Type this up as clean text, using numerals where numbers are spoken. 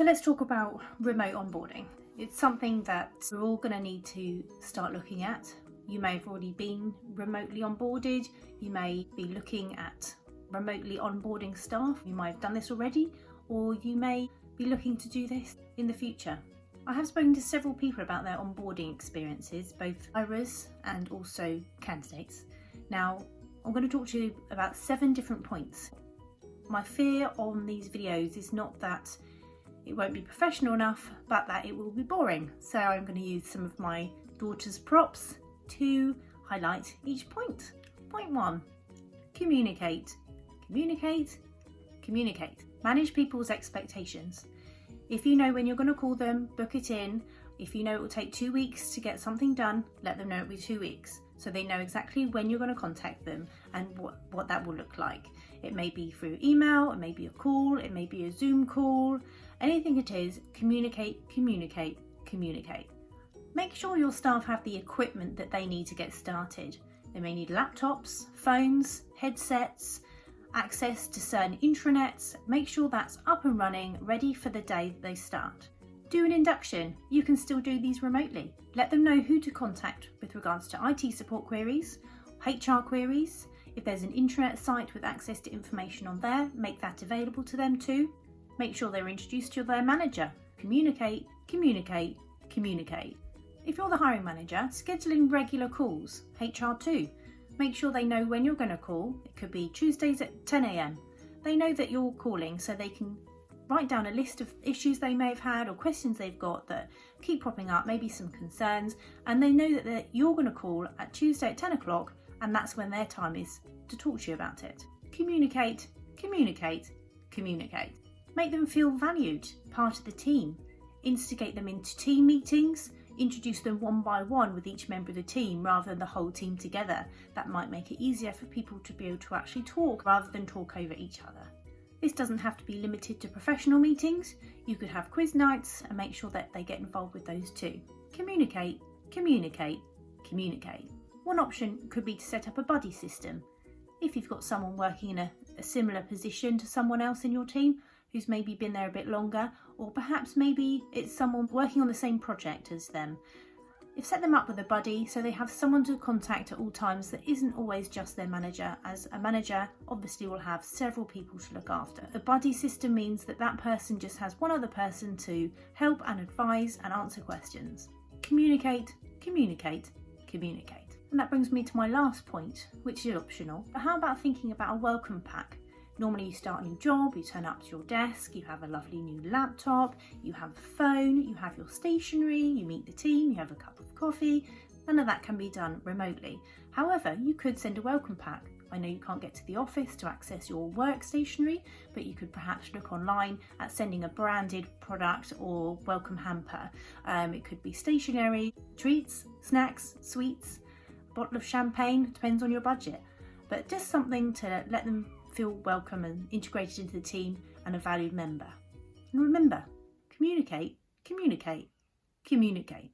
So let's talk about remote onboarding. It's something that we're all going to need to start looking at. You may have already been remotely onboarded. You may be looking at remotely onboarding staff. You might have done this already, or you may be looking to do this in the future. I have spoken to several people about their onboarding experiences, both hirers and also candidates. Now, I'm going to talk to you about 7 different points. My fear on these videos is not that it won't be professional enough, but that it will be boring. So I'm going to use some of my daughter's props to highlight each point. Point 1, communicate. Communicate, communicate. Manage people's expectations. If you know when you're going to call them, book it in. If you know it will take 2 weeks to get something done, let them know it will be 2 weeks. So they know exactly when you're going to contact them and what that will look like. It may be through email, it may be a call, it may be a Zoom call. Anything it is, communicate, communicate, communicate. Make sure your staff have the equipment that they need to get started. They may need laptops, phones, headsets, access to certain intranets. Make sure that's up and running, ready for the day they start. Do an induction. You can still do these remotely. Let them know who to contact with regards to IT support queries, HR queries. If there's an intranet site with access to information on there, make that available to them too. Make sure they're introduced to their manager. Communicate, communicate, communicate. If you're the hiring manager, schedule in regular calls. HR too. Make sure they know when you're going to call. It could be Tuesdays at 10 a.m. They know that you're calling, so they can write down a list of issues they may have had or questions they've got that keep popping up, maybe some concerns, and they know that you're going to call at Tuesday at 10 o'clock, and that's when their time is to talk to you about it. Communicate, communicate, communicate. Make them feel valued, part of the team. Instigate them into team meetings. Introduce them one by one with each member of the team rather than the whole team together. That might make it easier for people to be able to actually talk rather than talk over each other. This doesn't have to be limited to professional meetings. You could have quiz nights and make sure that they get involved with those too. Communicate, communicate, communicate. One option could be to set up a buddy system. If you've got someone working in a similar position to someone else in your team who's maybe been there a bit longer, or perhaps maybe it's someone working on the same project as them. Set them up with a buddy so they have someone to contact at all times that isn't always just their manager, as a manager obviously will have several people to look after. The buddy system means that that person just has one other person to help and advise and answer questions. Communicate, communicate, communicate. And that brings me to my last point, which is optional. But how about thinking about a welcome pack? Normally you start a new job, you turn up to your desk, you have a lovely new laptop, you have a phone, you have your stationery, you meet the team, you have a cup of coffee. None of that can be done remotely. However, you could send a welcome pack. I know you can't get to the office to access your work stationery, but you could perhaps look online at sending a branded product or welcome hamper. It could be stationery, treats, snacks, sweets, a bottle of champagne, depends on your budget. But just something to let them feel welcome and integrated into the team and a valued member. And remember, communicate, communicate, communicate.